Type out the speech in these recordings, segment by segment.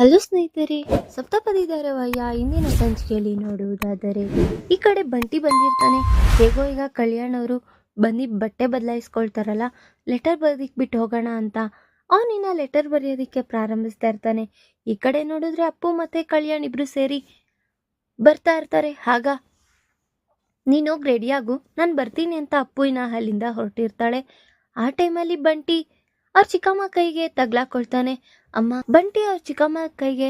Hello ಸ್ನೇಹಿತರೆ, ಸಪ್ತಪದಿ ಧಾರಾವಾಹಿಯ ಇಂದಿನ ಸಂಚಿಕೆಯಲ್ಲಿ ನೋಡುವುದಾದರೆ ಈ ಕಡೆ ಬಂಟಿ ಬಂದಿರ್ತಾನೆ. ಹೇಗೋ ಈಗ ಕಲ್ಯಾಣ್ ಅವರು ಬಂದು ಬಟ್ಟೆ ಬದಲಾಯಿಸ್ಕೊಳ್ತಾರಲ್ಲ, ಲೆಟರ್ ಬರೆದಿಕ್ ಬಿಟ್ಟು ಹೋಗೋಣ ಅಂತ ಅವನಿನ್ನ ಲೆಟರ್ ಬರೆಯೋದಿಕ್ಕೆ ಪ್ರಾರಂಭಿಸ್ತಾ ಇರ್ತಾನೆ. ಈ ಕಡೆ ನೋಡಿದ್ರೆ ಅಪ್ಪು ಮತ್ತೆ ಕಲ್ಯಾಣ್ ಇಬ್ರು ಸೇರಿ ಬರ್ತಾ ಇರ್ತಾರೆ. ಆಗ ನೀನು ಹೋಗಿ ರೆಡಿಯಾಗು, ನಾನು ಬರ್ತೀನಿ ಅಂತ ಅಪ್ಪುವಿನ ಅಲ್ಲಿಂದ ಹೊರಟಿರ್ತಾಳೆ. ಆ ಟೈಮಲ್ಲಿ ಬಂಟಿ ಅವ್ರ ಚಿಕ್ಕಮ್ಮ ಕೈಗೆ ತಗ್ಲಾಕೊಳ್ತಾನೆ. ಅಮ್ಮ ಬಂಟಿ ಅವ್ರ ಚಿಕ್ಕಮ್ಮ ಕೈಗೆ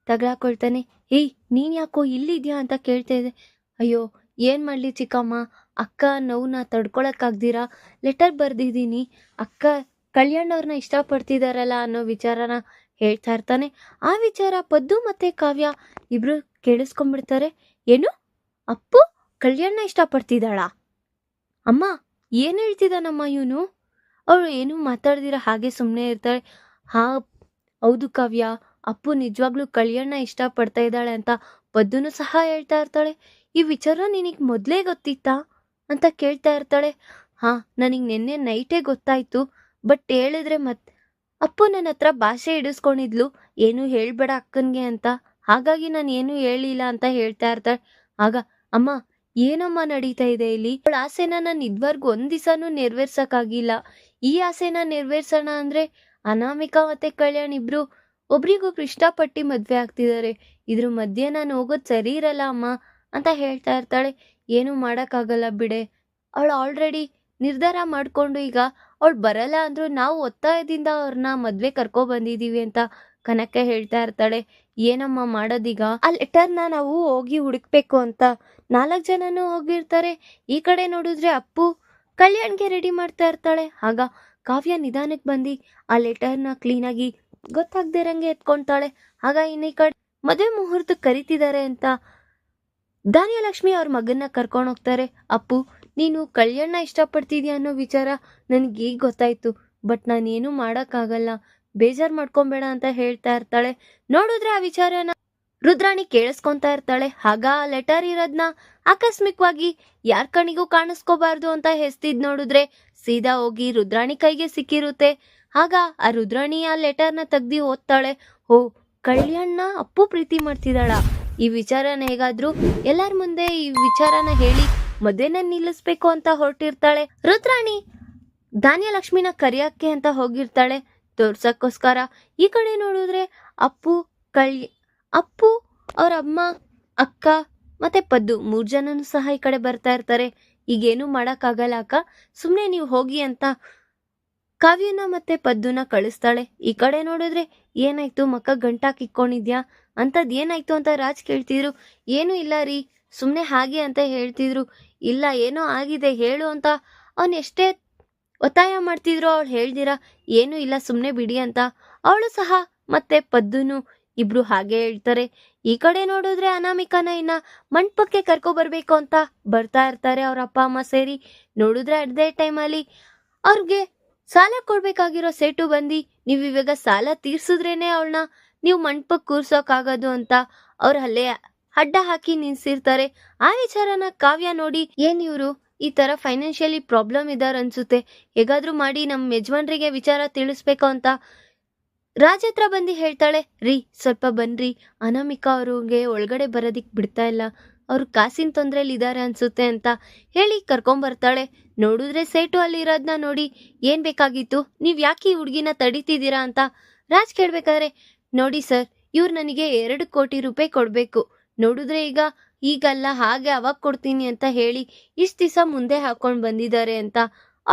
ತಗ್ಲಾಕೊಳ್ತಾನೆ. ಏಯ್, ನೀನ್ ಯಾಕೋ ಇಲ್ಲಿದ್ಯಾ ಅಂತ ಕೇಳ್ತಾ ಇದೆ. ಅಯ್ಯೋ, ಏನ್ ಮಾಡ್ಲಿ ಚಿಕ್ಕಮ್ಮ, ಅಕ್ಕ ನೋವನ್ನ ತಡ್ಕೊಳಕ್ಕಾಗ್ದಿರಾ ಲೆಟರ್ ಬರ್ದಿದ್ದೀನಿ, ಅಕ್ಕ ಕಲ್ಯಾಣ್ ಅವ್ರನ್ನ ಇಷ್ಟಪಡ್ತಿದಾರಲ್ಲ ಅನ್ನೋ ವಿಚಾರನ ಹೇಳ್ತಾ ಇರ್ತಾನೆ. ಆ ವಿಚಾರ ಪದ್ದು ಮತ್ತೆ ಕಾವ್ಯ ಇಬ್ರು ಕೇಳಿಸ್ಕೊಂಡ್ಬಿಡ್ತಾರೆ. ಏನು, ಅಪ್ಪು ಕಲ್ಯಾಣ್ನ ಇಷ್ಟಪಡ್ತಿದ್ದಾಳ? ಅಮ್ಮ, ಏನ್ ಹೇಳ್ತಿದ್ದಾನಮ್ಮ ಇವನು? ಅವಳು ಏನೂ ಮಾತಾಡ್ದಿರ ಹಾಗೆ ಸುಮ್ಮನೆ ಇರ್ತಾಳೆ. ಹೌದು ಕಾವ್ಯ, ಅಪ್ಪು ನಿಜವಾಗ್ಲೂ ಕಲ್ಯಾಣ್ನ ಇಷ್ಟಪಡ್ತಾ ಇದ್ದಾಳೆ ಅಂತ ಪದ್ದುನು ಸಹ ಹೇಳ್ತಾ ಇರ್ತಾಳೆ. ಈ ವಿಚಾರ ನಿನಗೆ ಮೊದಲೇ ಗೊತ್ತಿತ್ತಾ ಅಂತ ಕೇಳ್ತಾ ಇರ್ತಾಳೆ. ನನಗೆ ನಿನ್ನೆ ನೈಟೇ ಗೊತ್ತಾಯ್ತು, ಬಟ್ ಹೇಳಿದ್ರೆ ಅಪ್ಪು ನನ್ನ ಹತ್ರ ಭಾಷೆ ಹಿಡಿಸ್ಕೊಂಡಿದ್ಲು, ಏನು ಹೇಳ್ಬೇಡ ಅಕ್ಕನ್ಗೆ ಅಂತ, ಹಾಗಾಗಿ ನಾನು ಏನು ಹೇಳಿಲ್ಲ ಅಂತ ಹೇಳ್ತಾ ಇರ್ತಾಳೆ. ಆಗ ಅಮ್ಮ, ಏನಮ್ಮ ನಡೀತಾ ಇದೆ ಇಲ್ಲಿ? ಅವಳ ಆಸೆನ ನಾನು ಇದುವರೆಗೂ ಒಂದ್ ದಿವಸನೂ ನೆರವೇರ್ಸಕ್ಕಾಗಿಲ್ಲ. ಈ ಆಸೆನ ನೆರವೇರ್ಸೋಣ ಅಂದ್ರೆ ಅನಾಮಿಕಾ ಮತ್ತೆ ಕಲ್ಯಾಣ್ ಇಬ್ರು ಒಬ್ರಿಗೊಬ್ರು ಇಷ್ಟಪಟ್ಟು ಮದ್ವೆ ಆಗ್ತಿದ್ದಾರೆ. ಇದ್ರ ಮಧ್ಯೆ ನಾನು ಹೋಗೋದು ಸರಿ ಇರಲ್ಲ ಅಮ್ಮ ಅಂತ ಹೇಳ್ತಾ ಇರ್ತಾಳೆ. ಏನು ಮಾಡೋಕ್ಕಾಗಲ್ಲ ಬಿಡೆ, ಅವಳು ಆಲ್ರೆಡಿ ನಿರ್ಧಾರ ಮಾಡ್ಕೊಂಡು ಈಗ ಅವಳು ಬರಲ್ಲ ಅಂದ್ರು ನಾವು ಒತ್ತಾಯದಿಂದ ಅವ್ರನ್ನ ಮದ್ವೆ ಕರ್ಕೊ ಬಂದಿದೀವಿ ಅಂತ ಕನಕ ಹೇಳ್ತಾ ಇರ್ತಾಳೆ. ಏನಮ್ಮ ಮಾಡೋದೀಗ? ಆ ಲೆಟರ್ನ ನಾವು ಹೋಗಿ ಹುಡುಕ್ಬೇಕು ಅಂತ 4 ಜನನೂ ಹೋಗಿರ್ತಾರೆ. ಈ ಕಡೆ ನೋಡಿದ್ರೆ ಅಪ್ಪು ಕಲ್ಯಾಣ್ಗೆ ರೆಡಿ ಮಾಡ್ತಾ ಇರ್ತಾಳೆ. ಆಗ ಕಾವ್ಯ ನಿಧಾನಕ್ಕೆ ಬಂದು ಆ ಲೆಟರ್ನ ಕ್ಲೀನಾಗಿ ಗೊತ್ತಾಗ್ದಿರಂಗೆ ಎತ್ಕೊಳ್ತಾಳೆ. ಆಗ ಇನ್ನು ಈ ಕಡೆ ಮದುವೆ ಮುಹೂರ್ತಕ್ಕೆ ಕರಿತಿದ್ದಾರೆ ಅಂತ ಧಾನ್ಯಲಕ್ಷ್ಮಿ ಅವ್ರ ಮಗನ್ನ ಕರ್ಕೊಂಡು ಹೋಗ್ತಾರೆ. ಅಪ್ಪು, ನೀನು ಕಲ್ಯಾಣ್ನ ಇಷ್ಟಪಡ್ತಿದ್ಯಾ ಅನ್ನೋ ವಿಚಾರ ನನಗೆ ಈಗ ಗೊತ್ತಾಯ್ತು, ಬಟ್ ನಾನೇನು ಮಾಡೋಕ್ಕಾಗಲ್ಲ, ಬೇಜಾರು ಮಾಡ್ಕೊಬೇಡ ಅಂತ ಹೇಳ್ತಾ ಇರ್ತಾಳೆ. ನೋಡಿದ್ರೆ ಆ ವಿಚಾರನ ರುದ್ರಾಣಿ ಕೇಳಿಸ್ಕೊಂತಾ ಇರ್ತಾಳೆ. ಆಗ ಆ ಲೆಟರ್ ಇರೋದ್ನ ಆಕಸ್ಮಿಕವಾಗಿ ಯಾರ ಕಣಿಗೂ ಕಾಣಿಸ್ಕೋಬಾರ್ದು ಅಂತ ಹೆಸ್ತಿದ್ ನೋಡಿದ್ರೆ ಸೀದಾ ಹೋಗಿ ರುದ್ರಾಣಿ ಕೈಗೆ ಸಿಕ್ಕಿರುತ್ತೆ. ಆಗ ಆ ರುದ್ರಾಣಿ ಆ ಲೆಟರ್ನ ತೆಗ್ದು ಓದ್ತಾಳೆ. ಓ, ಕಲ್ಯಾಣ್ನ ಅಪ್ಪು ಪ್ರೀತಿ ಮಾಡ್ತಿದ್ದಾಳ. ಈ ವಿಚಾರನ ಹೇಗಾದ್ರೂ ಎಲ್ಲರ ಮುಂದೆ ಈ ವಿಚಾರನ ಹೇಳಿ ಮದುವೆನ ನಿಲ್ಲಿಸ್ಬೇಕು ಅಂತ ಹೊರಟಿರ್ತಾಳೆ. ರುದ್ರಾಣಿ ಧಾನ್ಯಲಕ್ಷ್ಮಿನ ಕರಿಯಕ್ಕೆ ಅಂತ ಹೋಗಿರ್ತಾಳೆ ತೋರ್ಸಕ್ಕೋಸ್ಕರ. ಈ ಕಡೆ ನೋಡಿದ್ರೆ ಅಪ್ಪು ಅವ್ರ ಅಮ್ಮ, ಅಕ್ಕ ಮತ್ತೆ ಪದ್ದು 3 ಜನನು ಸಹ ಈ ಕಡೆ ಬರ್ತಾ ಇರ್ತಾರೆ. ಈಗೇನು ಮಾಡೋಕ್ಕಾಗಲ್ಲ ಅಕ್ಕ, ಸುಮ್ಮನೆ ನೀವು ಹೋಗಿ ಅಂತ ಕಾವ್ಯನ ಮತ್ತೆ ಪದ್ದುನ ಕಳಿಸ್ತಾಳೆ. ಈ ಕಡೆ ನೋಡಿದ್ರೆ ಏನಾಯ್ತು ಮಕ್ಕ, ಗಂಟಾಕಿಕ್ಕೊಂಡಿದ್ಯಾ ಅಂತದ್ ಏನಾಯ್ತು ಅಂತ ರಾಜ್ ಕೇಳ್ತಿದ್ರು. ಏನು ಇಲ್ಲ ರೀ, ಸುಮ್ಮನೆ ಹಾಗೆ ಅಂತ ಹೇಳ್ತಿದ್ರು. ಇಲ್ಲ, ಏನೋ ಆಗಿದೆ ಹೇಳು ಅಂತ ಅವನ್ ಎಷ್ಟೇ ಒತ್ತಾಯ ಮಾಡ್ತಿದ್ರು, ಅವಳು ಹೇಳ್ದಿರಾ ಏನು ಇಲ್ಲ ಸುಮ್ಮನೆ ಬಿಡಿ ಅಂತ ಅವಳು ಸಹ ಮತ್ತೆ ಪದ್ದುನು ಇಬ್ರು ಹಾಗೆ ಹೇಳ್ತಾರೆ. ಈ ಕಡೆ ನೋಡಿದ್ರೆ ಅನಾಮಿಕಾನ ಇನ್ನ ಮಂಟಪಕ್ಕೆ ಕರ್ಕೊ ಬರ್ಬೇಕು ಅಂತ ಬರ್ತಾ ಇರ್ತಾರೆ ಅವ್ರ ಅಪ್ಪ ಅಮ್ಮ ಸೇರಿ. ನೋಡಿದ್ರೆ ಅದೇ ಟೈಮಲ್ಲಿ ಅವ್ರಿಗೆ ಸಾಲ ಕೊಡ್ಬೇಕಾಗಿರೋ ಸೇಟು ಬಂದು, ನೀವು ಇವಾಗ ಸಾಲ ತೀರ್ಸಿದ್ರೇನೆ ಅವಳನ್ನ ನೀವು ಮಂಟಪಕ್ಕೆ ಕೂರ್ಸೋಕಾಗೋದು ಅಂತ ಅವ್ರ ಅಲ್ಲೇ ಅಡ್ಡ ಹಾಕಿ ನಿಲ್ಸಿರ್ತಾರೆ. ಆ ವಿಚಾರನ ಕಾವ್ಯ ನೋಡಿ, ಏನ್ ಇವ್ರು ಈ ತರ ಫೈನಾನ್ಷಿಯಲಿ ಪ್ರಾಬ್ಲಮ್ ಇದಾರ ಅನ್ಸುತ್ತೆ, ಹೇಗಾದ್ರೂ ಮಾಡಿ ನಮ್ಮ ಯಜಮಾನ್ರಿಗೆ ವಿಚಾರ ತಿಳಿಸ್ಬೇಕು ಅಂತ ರಾಜ್ ಹತ್ರ ಬಂದು ಹೇಳ್ತಾಳೆ. ರೀ, ಸ್ವಲ್ಪ ಬನ್ರಿ, ಅನಾಮಿಕಾ ಅವ್ರಿಗೆ ಒಳಗಡೆ ಬರೋದಿಕ್ ಬಿಡ್ತಾ ಇಲ್ಲ, ಅವ್ರು ಕಾಸಿನ ತೊಂದ್ರೆಲಿ ಇದಾರೆ ಅನ್ಸುತ್ತೆ ಅಂತ ಹೇಳಿ ಕರ್ಕೊಂಬರ್ತಾಳೆ. ನೋಡಿದ್ರೆ ಸೇಟು ಅಲ್ಲಿ ಇರೋದನ್ನ ನೋಡಿ, ಏನ್ ಬೇಕಾಗಿತ್ತು, ನೀವ್ ಯಾಕೆ ಈ ಹುಡುಗಿನ ತಡಿತಿದ್ದೀರಾ ಅಂತ ರಾಜ್ ಕೇಳ್ಬೇಕಾದ್ರೆ, ನೋಡಿ ಸರ್, ಇವ್ರು ನನಗೆ 2 ಕೋಟಿ ರೂಪಾಯಿ ಕೊಡ್ಬೇಕು, ನೋಡಿದ್ರೆ ಈಗಲ್ಲ ಹಾಗೆ ಅವಾಗ ಕೊಡ್ತೀನಿ ಅಂತ ಹೇಳಿ ಇಷ್ಟು ದಿವಸ ಮುಂದೆ ಹಾಕೊಂಡು ಬಂದಿದ್ದಾರೆ ಅಂತ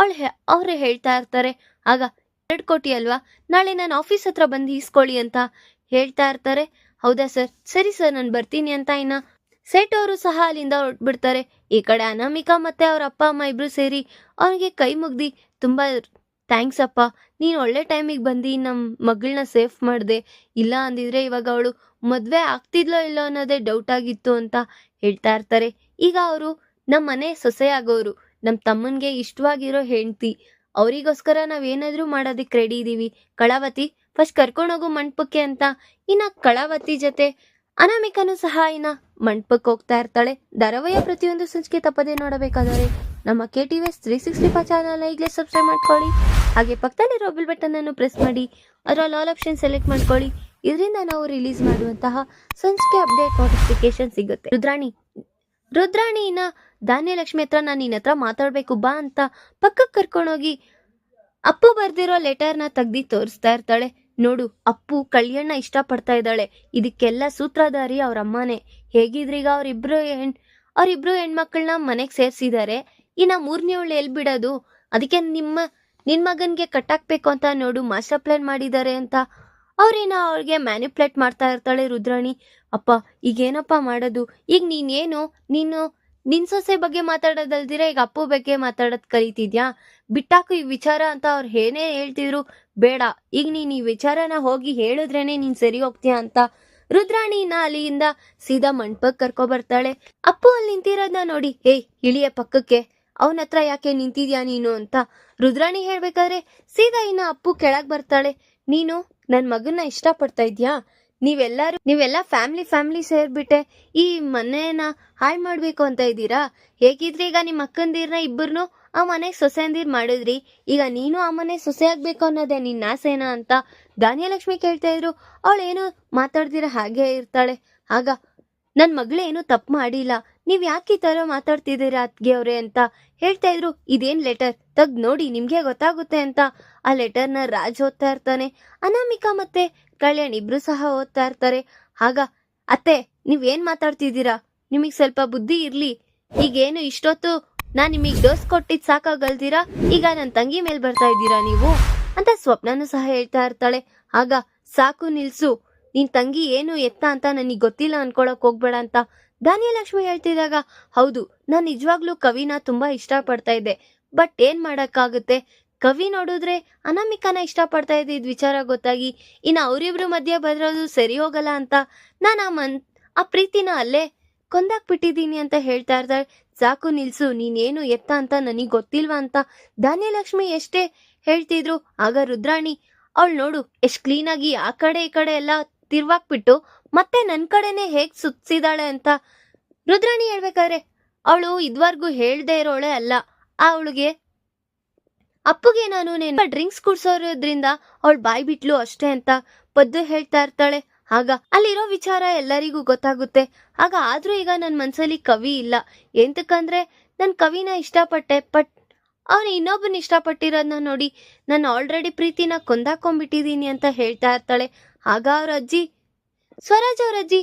ಅವ್ರು ಹೇಳ್ತಾ ಇರ್ತಾರೆ. ಆಗ 2 ಕೋಟಿ ಅಲ್ವಾ, ನಾಳೆ ನಾನು ಆಫೀಸ್ ಹತ್ರ ಬಂದು ಈಸ್ಕೊಳ್ಳಿ ಅಂತ ಹೇಳ್ತಾ ಇರ್ತಾರೆ. ಹೌದಾ ಸರ್, ಸರಿ ಸರ್, ನಾನು ಬರ್ತೀನಿ ಅಂತ ಇನ್ನ ಸೇಟ್ ಅವರು ಸಹ ಅಲ್ಲಿಂದ ಹೊರಟ್ಬಿಡ್ತಾರೆ. ಈ ಕಡೆ ಅನಾಮಿಕಾ ಮತ್ತೆ ಅವ್ರ ಅಪ್ಪ ಅಮ್ಮ ಇಬ್ರು ಸೇರಿ ಅವನಿಗೆ ಕೈ ಮುಗ್ದಿ, ತುಂಬಾ ಥ್ಯಾಂಕ್ಸ್ ಅಪ್ಪ, ನೀನು ಒಳ್ಳೆ ಟೈಮಿಗೆ ಬಂದು ನಮ್ಮ ಮಗಳನ್ನ ಸೇಫ್ ಮಾಡಿದೆ, ಇಲ್ಲ ಅಂದಿದ್ರೆ ಇವಾಗ ಅವಳು ಮದುವೆ ಆಗ್ತಿದ್ಲೋ ಇಲ್ಲೋ ಅನ್ನೋದೇ ಡೌಟ್ ಆಗಿತ್ತು ಅಂತ ಹೇಳ್ತಾ ಇರ್ತಾರೆ. ಈಗ ಅವರು ನಮ್ಮ ಮನೆ ಸೊಸೆ ಆಗೋರು, ನಮ್ಮ ತಮ್ಮನಿಗೆ ಇಷ್ಟವಾಗಿರೋ ಹೆಂಡ್ತಿ, ಅವರಿಗೋಸ್ಕರ ನಾವೇನಾದ್ರೂ ಮಾಡೋದಕ್ಕೆ ರೆಡಿ ಇದೀವಿ. ಕಳಾವತಿ, ಫಸ್ಟ್ ಕರ್ಕೊಂಡೋಗು ಮಂಟಪಕ್ಕೆ ಅಂತ ಇನ್ನ ಕಳಾವತಿ ಜೊತೆ ಅನಾಮಿಕನು ಸಹ ಇನ್ನ ಮಂಟಪಕ್ಕೆ ಹೋಗ್ತಾ ಇರ್ತಾಳೆ. ಧಾರಾವಾಹಿಯ ಪ್ರತಿಯೊಂದು ಸಂಚಿಕೆ ತಪ್ಪದೇ ನೋಡಬೇಕಾದರೆ ನಮ್ಮ KTVS 365 ಚಾನಲ್ನ ಈಗಲೇ ಸಬ್ಸ್ಕ್ರೈಬ್ ಮಾಡ್ಕೊಳ್ಳಿ. ಹಾಗೆ ಪಕ್ಕದಲ್ಲಿರೋ ಬೆಲ್ ಬಟನ್ ಅನ್ನು ಪ್ರೆಸ್ ಮಾಡಿ ಅದರಲ್ಲಿ ಆಲ್ ಆಪ್ಷನ್ ಸೆಲೆಕ್ಟ್ ಮಾಡ್ಕೊಳ್ಳಿ. ಇದರಿಂದ ನಾವು ರಿಲೀಸ್ ಮಾಡುವಂತಹ ಸಂಚಿಕೆ ಅಪ್ಡೇಟ್ ನೋಟಿಫಿಕೇಶನ್ ಸಿಗುತ್ತೆ. ರುದ್ರಾಣಿನ ಧಾನ್ಯಲಕ್ಷ್ಮಿ ಹತ್ರ ನಾನು ನಿನ್ನ ಹತ್ರ ಮಾತಾಡ್ಬೇಕು ಬಾ ಅಂತ ಪಕ್ಕಕ್ಕೆ ಕರ್ಕೊಂಡೋಗಿ ಅಪ್ಪು ಬರ್ದಿರೋ ಲೆಟರ್ನ ತೆಗ್ದಿ ತೋರಿಸ್ತಾ ಇರ್ತಾಳೆ. ನೋಡು, ಅಪ್ಪು ಕಲ್ಯಾಣ ಇಷ್ಟಪಡ್ತಾ ಇದ್ದಾಳೆ, ಇದಕ್ಕೆಲ್ಲ ಸೂತ್ರಧಾರಿ ಅವ್ರ ಅಮ್ಮನೇ. ಹೇಗಿದ್ರೀಗ ಅವ್ರಿಬ್ರು ಹೆಣ್ಮಕ್ಳನ್ನ ಮನೆಗೆ ಸೇರ್ಸಿದ್ದಾರೆ, ಇನ್ನ ಮೂರನೇವಳು ಎಲ್ ಬಿಡೋದು, ಅದಕ್ಕೆ ನಿನ್ ಮಗನ್ಗೆ ಕಟ್ಟಾಕ್ಬೇಕು ಅಂತ ನೋಡು ಮಾಸ್ಟರ್ ಪ್ಲಾನ್ ಮಾಡಿದ್ದಾರೆ ಅಂತ ಅವ್ಳಿಗೆ ಮ್ಯಾನಿಪ್ಯುಲೇಟ್ ಮಾಡ್ತಾ ಇರ್ತಾಳೆ ರುದ್ರಾಣಿ. ಅಪ್ಪ ಈಗೇನಪ್ಪ ಮಾಡೋದು? ಈಗ ನಿನ್ ಸೊಸೆ ಬಗ್ಗೆ ಮಾತಾಡೋದಲ್ದಿರ ಈಗ ಅಪ್ಪು ಬಗ್ಗೆ ಮಾತಾಡೋದ್ ಕಲಿತಿದ್ಯಾ? ಬಿಟ್ಟಾಕು ಈ ವಿಚಾರ ಅಂತ ಅವ್ರು ಏನೇ ಹೇಳ್ತಿದ್ರು ಬೇಡ, ಈಗ ನೀನ್ ಈ ವಿಚಾರನ ಹೋಗಿ ಹೇಳಿದ್ರೇನೆ ನೀನ್ ಸರಿ ಹೋಗ್ತೀಯ ಅಂತ ರುದ್ರಾಣಿನ ಅಲ್ಲಿಂದ ಸೀದಾ ಮಂಟಪಕ್ಕೆ ಕರ್ಕೊ ಬರ್ತಾಳೆ. ಅಪ್ಪು ಅಲ್ಲಿ ನಿಂತಿರೋದನ್ನ ನೋಡಿ, ಇಳಿಯ ಪಕ್ಕಕ್ಕೆ, ಅವನ ಹತ್ರ ಯಾಕೆ ನಿಂತಿದ್ಯಾ ನೀನು ಅಂತ ರುದ್ರಾಣಿ ಹೇಳ್ಬೇಕಾದ್ರೆ ಸೀದಾ ಇನ್ನ ಅಪ್ಪು ಕೆಳಗ್ ಬರ್ತಾಳೆ. ನೀನು ನನ್ ಮಗನ್ನ ಇಷ್ಟಪಡ್ತಾ ಇದ್ಯಾ? ನೀವೆಲ್ಲ ಫ್ಯಾಮಿಲಿ ಸೇರ್ಬಿಟ್ಟೆ ಈ ಮನೇನ ಹಾಳು ಮಾಡ್ಬೇಕು ಅಂತ ಇದ್ದೀರಾ? ಹೇಗಿದ್ರಿ ಈಗ ನಿಮ್ಮ ಅಕ್ಕಂದಿರ್ನ ಇಬ್ಬರನ್ನು ಆ ಮನೆಗೆ ಸೊಸೆಂದಿರ್ ಮಾಡಿದ್ರಿ, ಈಗ ನೀನು ಆ ಮನೆ ಸೊಸೆ ಆಗ್ಬೇಕು ಅನ್ನೋದೇ ನಿನ್ನ ಆಸೆನಾ ಅಂತ ಧಾನ್ಯಲಕ್ಷ್ಮಿ ಕೇಳ್ತಾ ಇದ್ರು. ಅವಳೇನು ಮಾತಾಡ್ದಿರ ಹಾಗೆ ಇರ್ತಾಳೆ. ಆಗ ನನ್ ಮಗಳೇನು ತಪ್ಪು ಮಾಡಿಲ್ಲ, ನೀವ್ ಯಾಕೆ ಈ ತರ ಮಾತಾಡ್ತಿದ್ದೀರಾ ಅತ್ಗೆ ಅವ್ರೆ ಅಂತ ಹೇಳ್ತಾ ಇದ್ರು. ಇದೇನ್ ಲೆಟರ್ ತಗ್ ನೋಡಿ, ನಿಮ್ಗೆ ಗೊತ್ತಾಗುತ್ತೆ ಅಂತ ಆ ಲೆಟರ್ನ ರಾಜ್ ಓದ್ತಾ ಇರ್ತಾನೆ. ಅನಾಮಿಕಾ ಮತ್ತೆ ಕಲ್ಯಾಣ್ ಇಬ್ರು ಸಹ ಓದ್ತಾ ಇರ್ತಾರೆ. ಆಗ ಅತ್ತೆ, ನೀವೇನ್ ಮಾತಾಡ್ತಿದ್ದೀರಾ? ನಿಮಗ್ ಸ್ವಲ್ಪ ಬುದ್ಧಿ ಇರ್ಲಿ, ಈಗೇನು ಇಷ್ಟೊತ್ತು ನಾನ್ ನಿಮಗ್ ಡೋಸ್ ಕೊಟ್ಟಿದ್ ಸಾಕಾಗಲ್ದಿರಾ, ಈಗ ನನ್ ತಂಗಿ ಮೇಲ್ ಬರ್ತಾ ಇದ್ದೀರಾ ನೀವು ಅಂತ ಸ್ವಪ್ನನು ಸಹ ಹೇಳ್ತಾ ಇರ್ತಾಳೆ. ಆಗ ಸಾಕು ನಿಲ್ಸು, ನಿನ್ ತಂಗಿ ಏನು ಎತ್ತ ಅಂತ ನನಗ್ ಗೊತ್ತಿಲ್ಲ ಅನ್ಕೊಳಕ್ ಹೋಗ್ಬೇಡ ಅಂತ ಧಾನ್ಯಲಕ್ಷ್ಮಿ ಹೇಳ್ತಿದ್ದಾಗ, ಹೌದು ನಾನ್ ನಿಜವಾಗ್ಲೂ ಕವಿನ ತುಂಬಾ ಇಷ್ಟ ಪಡ್ತಾ ಇದ್ದೆ, ಬಟ್ ಏನ್ ಮಾಡಕ್ಕಾಗುತ್ತೆ, ಕವಿ ನೋಡಿದ್ರೆ ಅನಾಮಿಕಾನ ಇಷ್ಟ ಪಡ್ತಾ ಇದ್ದಿದ್ ವಿಚಾರ ಗೊತ್ತಾಗಿ ಇನ್ನ ಅವರಿಬ್ರು ಮಧ್ಯೆ ಬರೋದು ಸರಿ ಹೋಗಲ್ಲ ಅಂತ ನಾನು ಆ ಪ್ರೀತಿನ ಅಲ್ಲೇ ಕೊಂದಾಕ್ಬಿಟ್ಟಿದೀನಿ ಅಂತ ಹೇಳ್ತಾ ಇರ್ತಾಳೆ. ಸಾಕು ನಿಲ್ಸು, ನೀನೇನು ಎತ್ತ ಅಂತ ನನಗ್ ಗೊತ್ತಿಲ್ವಾ ಅಂತ ಧಾನ್ಯಲಕ್ಷ್ಮಿ ಎಷ್ಟೇ ಹೇಳ್ತಿದ್ರು. ಆಗ ರುದ್ರಾಣಿ ಅವಳು ನೋಡು ಎಷ್ಟ್ ಕ್ಲೀನ್ ಆಗಿ ಆ ಕಡೆ ಈ ಕಡೆ ಎಲ್ಲ ತಿರ್ವಾಕ್ಬಿಟ್ಟು ಮತ್ತೆ ನನ್ ಕಡೆನೆ ಹೇಗ್ ಸುತ್ಸಿದಾಳೆ ಅಂತ ರುದ್ರಾಣಿ ಹೇಳ್ಬೇಕಾದ್ರೆ, ಅವಳು ಇದ್ವರ್ಗೂ ಹೇಳ್ದೆ ಇರೋಳೆ ಅಲ್ಲ, ಅವಳಿಗೆ ಅಪ್ಪುಗೆ ನಾನು ಡ್ರಿಂಕ್ಸ್ ಕುಡ್ಸೋದ್ರಿಂದ ಅವಳು ಬಾಯ್ ಬಿಟ್ಲು ಅಷ್ಟೇ ಅಂತ ಪದ್ದು ಹೇಳ್ತಾ ಇರ್ತಾಳೆ. ಆಗ ಅಲ್ಲಿರೋ ವಿಚಾರ ಎಲ್ಲರಿಗೂ ಗೊತ್ತಾಗುತ್ತೆ. ಆಗ ಆದ್ರೂ ಈಗ ನನ್ ಮನ್ಸಲ್ಲಿ ಕವಿ ಇಲ್ಲ, ಎಂತಕ್ಕಂದ್ರೆ ನನ್ ಕವಿನ ಇಷ್ಟಪಟ್ಟೆ, ಬಟ್ ಅವನು ಇನ್ನೊಬ್ಬನ ಇಷ್ಟಪಟ್ಟಿರೋದನ್ನ ನೋಡಿ ನಾನು ಆಲ್ರೆಡಿ ಪ್ರೀತಿನ ಕೊಂದಾಕೊಂಡ್ಬಿಟ್ಟಿದೀನಿ ಅಂತ ಹೇಳ್ತಾ ಇರ್ತಾಳೆ. ಆಗ ಅವ್ರ ಅಜ್ಜಿ ಸ್ವರಾಜ್ ಅವ್ರ ಅಜ್ಜಿ,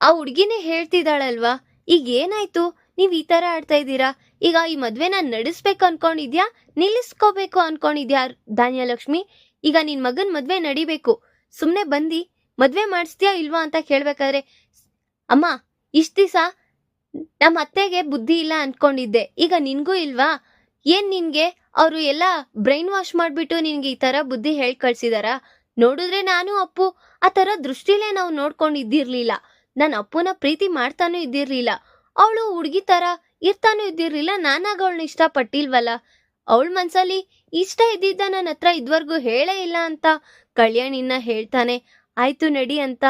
ಆ ಹುಡ್ಗಿನೇ ಹೇಳ್ತಿದ್ದಾಳಲ್ವಾ, ಈಗ ಏನಾಯ್ತು, ನೀವ್ ಈ ತರ ಆಡ್ತಾ ಇದ್ದೀರಾ, ಈಗ ಈ ಮದ್ವೆನ ನಡೆಸ್ಬೇಕು ಅನ್ಕೊಂಡಿದ್ಯಾ ನಿಲ್ಲಿಸ್ಕೋಬೇಕು ಅನ್ಕೊಂಡಿದ್ಯಾ ಧಾನ್ಯಲಕ್ಷ್ಮಿ? ಈಗ ನಿನ್ ಮಗನ್ ಮದ್ವೆ ನಡಿಬೇಕು, ಸುಮ್ನೆ ಬಂದಿ ಮದ್ವೆ ಮಾಡಿಸ್ತೀಯಾ ಇಲ್ವಾ ಅಂತ ಕೇಳ್ಬೇಕಾದ್ರೆ, ಅಮ್ಮ ಇಷ್ಟ ದಿವಸ ನಮ್ಮ ಅತ್ತೆಗೆ ಬುದ್ಧಿ ಇಲ್ಲ ಅನ್ಕೊಂಡಿದ್ದೆ, ಈಗ ನಿನ್ಗೂ ಇಲ್ವಾ? ಏನ್ ನಿನ್ಗೆ ಅವರು ಎಲ್ಲ ಬ್ರೈನ್ ವಾಶ್ ಮಾಡ್ಬಿಟ್ಟು ನಿನ್ಗೆ ಈ ತರ ಬುದ್ಧಿ ಹೇಳ್ ಕಳ್ಸಿದಾರ? ನೋಡಿದ್ರೆ ನಾನು ಅಪ್ಪು ಆ ತರ ದೃಷ್ಟಿಲೇ ನಾವು ನೋಡ್ಕೊಂಡಿದ್ದಿರ್ಲಿಲ್ಲ, ನಾನು ಅಪ್ಪುನ ಪ್ರೀತಿ ಮಾಡ್ತಾನೂ ಇದ್ದಿರ್ಲಿಲ್ಲ, ಅವಳು ಹುಡ್ಗಿ ತರ ಇರ್ತಾನೂ ಇದ್ದಿರ್ಲಿಲ್ಲ, ನಾನಾಗ ಅವಳನ್ನ ಇಷ್ಟ ಪಟ್ಟಿಲ್ವಲ್ಲ, ಅವಳ ಮನ್ಸಲ್ಲಿ ಇಷ್ಟ ಇದ್ದಿದ್ದ ನನ್ನ ಹತ್ರ ಇದ್ವರ್ಗೂ ಹೇಳೇ ಇಲ್ಲ ಅಂತ ಕಲ್ಯಾಣ್ ಇನ್ನ ಹೇಳ್ತಾನೆ. ಆಯ್ತು ನಡಿ ಅಂತ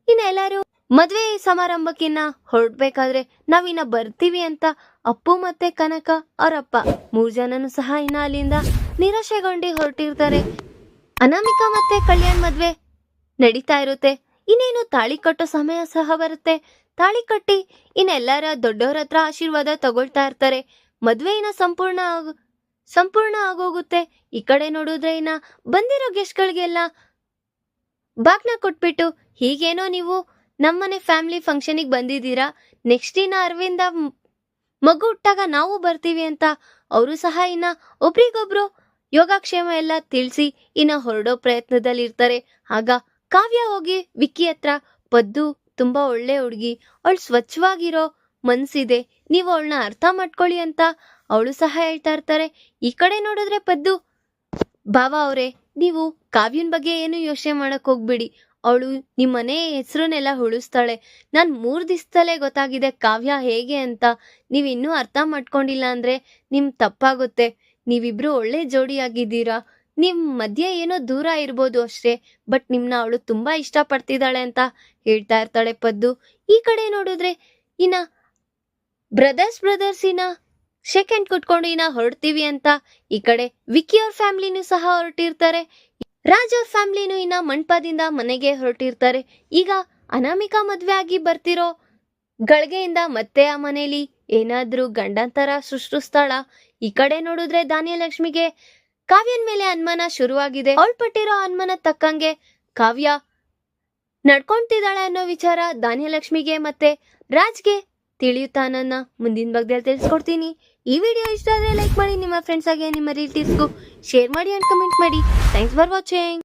ಇನ್ನ ಎಲ್ಲಾರು ಮದ್ವೆ ಸಮಾರಂಭಕ್ಕಿನ್ನ ಹೊರಡ್ಬೇಕಾದ್ರೆ ನಾವಿನ್ನ ಬರ್ತೀವಿ ಅಂತ ಅಪ್ಪು ಮತ್ತೆ ಕನಕ ಅವರಪ್ಪ 3 ಜನನು ಸಹ ಇನ್ನ ಅಲ್ಲಿಂದ ನಿರಾಶೆಗೊಂಡು ಹೊರಟಿರ್ತಾರೆ. ಅನಾಮಿಕಾ ಮತ್ತೆ ಕಲ್ಯಾಣ್ ಮದ್ವೆ ನಡೀತಾ ಇರುತ್ತೆ. ಇನ್ನೇನು ತಾಳಿ ಕಟ್ಟೋ ಸಮಯ ಸಹ ಬರುತ್ತೆ. ತಾಳಿ ಕಟ್ಟಿ ಇನ್ನೆಲ್ಲರ ದೊಡ್ಡವ್ರ ಹತ್ರ ಆಶೀರ್ವಾದ ತಗೊಳ್ತಾ ಇರ್ತಾರೆ. ಮದ್ವೆ ಇನ್ನ ಸಂಪೂರ್ಣ ಆಗೋಗುತ್ತೆ. ಈ ಕಡೆ ನೋಡಿದ್ರೆ ಇನ್ನ ಬಂದಿರೋ ಗೆಸ್ಟ್ಗಳಿಗೆಲ್ಲ ಬಾಗ್ನ ಕೊಟ್ಬಿಟ್ಟು, ಹೀಗೇನೋ ನೀವು ನಮ್ಮನೆ ಫ್ಯಾಮಿಲಿ ಫಂಕ್ಷನಿಗೆ ಬಂದಿದ್ದೀರಾ, ನೆಕ್ಸ್ಟ್ ಇನ್ನ ಅರವಿಂದ ಮಗು ಹುಟ್ಟಾಗ ನಾವು ಬರ್ತೀವಿ ಅಂತ ಅವರು ಸಹ ಇನ್ನ ಒಬ್ರಿಗೊಬ್ರು ಯೋಗಕ್ಷೇಮ ಎಲ್ಲ ತಿಳಿಸಿ ಇನ್ನ ಹೊರಡೋ ಪ್ರಯತ್ನದಲ್ಲಿ ಇರ್ತಾರೆ. ಆಗ ಕಾವ್ಯ ಹೋಗಿ ವಿಕ್ಕಿ ಹತ್ರ, ಪದ್ದು ತುಂಬಾ ಒಳ್ಳೆ ಹುಡುಗಿ, ಅವಳು ಸ್ವಚ್ಛವಾಗಿರೋ ಮನ್ಸಿದೆ, ನೀವು ಅವಳನ್ನ ಅರ್ಥ ಮಾಡ್ಕೊಳ್ಳಿ ಅಂತ ಅವಳು ಸಹ ಹೇಳ್ತಾ ಇರ್ತಾರೆ. ಈ ಕಡೆ ನೋಡಿದ್ರೆ ಪದ್ದು, ಬಾವ ಅವರೇ ನೀವು ಕಾವ್ಯನ್ ಬಗ್ಗೆ ಏನು ಯೋಚನೆ ಮಾಡಕ್ ಹೋಗ್ಬಿಡಿ, ಅವಳು ನಿಮ್ಮನೆ ಹೆಸರನ್ನೆಲ್ಲ ಉಳಿಸ್ತಾಳೆ, ನಾನ್ 3 ದಿವಸದಲ್ಲೇ ಗೊತ್ತಾಗಿದೆ ಕಾವ್ಯ ಹೇಗೆ ಅಂತ, ನೀವಿನ್ನೂ ಅರ್ಥ ಮಾಡ್ಕೊಂಡಿಲ್ಲ ಅಂದ್ರೆ ನಿಮ್ ತಪ್ಪಾಗುತ್ತೆ, ನೀವಿಬ್ರು ಒಳ್ಳೆ ಜೋಡಿಯಾಗಿದ್ದೀರಾ, ನಿಮ್ ಮಧ್ಯೆ ಏನೋ ದೂರ ಇರ್ಬೋದು ಅಷ್ಟೇ, ಬಟ್ ನಿಮ್ನ ಅವಳು ತುಂಬಾ ಇಷ್ಟ ಪಡ್ತಿದ್ದಾಳೆ ಅಂತ ಹೇಳ್ತಾ ಇರ್ತಾಳೆ ಪದ್ದು. ಈ ಕಡೆ ನೋಡಿದ್ರೆ ಇನ್ನ ಬ್ರದರ್ಸ್ ಇನ್ನ ಸೆಕೆಂಡ್ ಕುಟ್ಕೊಂಡು ಇನ್ನ ಹೊರಡ್ತೀವಿ ಅಂತ ಈ ಕಡೆ ವಿಕ್ಕಿ ಅವ್ರ ಫ್ಯಾಮಿಲಿನೂ ಸಹ ಹೊರಟಿರ್ತಾರೆ. ರಾಜ್ ಅವ್ರ ಫ್ಯಾಮಿಲಿನೂ ಇನ್ನ ಮಂಟಪದಿಂದ ಮನೆಗೆ ಹೊರಟಿರ್ತಾರೆ. ಈಗ ಅನಾಮಿಕಾ ಮದ್ವೆ ಆಗಿ ಬರ್ತಿರೋ ಗಳಿಗೆಯಿಂದ ಮತ್ತೆ ಆ ಮನೇಲಿ ಏನಾದ್ರೂ ಗಂಡಂತರ ಸೃಷ್ಟಿಸ್ತಾಳ. ಈ ಕಡೆ ನೋಡಿದ್ರೆ ಧಾನ್ಯಲಕ್ಷ್ಮಿಗೆ ಕಾವ್ಯನ್ ಮೇಲೆ ಅನುಮಾನ ಶುರುವಾಗಿದೆ. ಅವಳು ಪಟ್ಟಿರೋ ಅನುಮಾನ ತಕ್ಕಂಗೆ ಕಾವ್ಯ ನಡ್ಕೊಂತಿದ್ದಾಳೆ ಅನ್ನೋ ವಿಚಾರ ಧಾನ್ಯಲಕ್ಷ್ಮಿಗೆ ಮತ್ತೆ ರಾಜ್ಗೆ ತಿಳಿಯುತ್ತಾನನ್ನ ಮುಂದಿನ ಭಾಗದಲ್ಲಿ ತಿಳಿಸ್ಕೊಡ್ತೀನಿ. ಈ ವಿಡಿಯೋ ಇಷ್ಟ ಆದ್ರೆ ಲೈಕ್ ಮಾಡಿ, ನಿಮ್ಮ ಫ್ರೆಂಡ್ಸ್ ಆಗಿ ನಿಮ್ಮ ರಿಲೇಟಿವ್ಸ್ಗೂ ಶೇರ್ ಮಾಡಿ ಅಂಡ್ ಕಮೆಂಟ್ ಮಾಡಿ. Thanks for watching.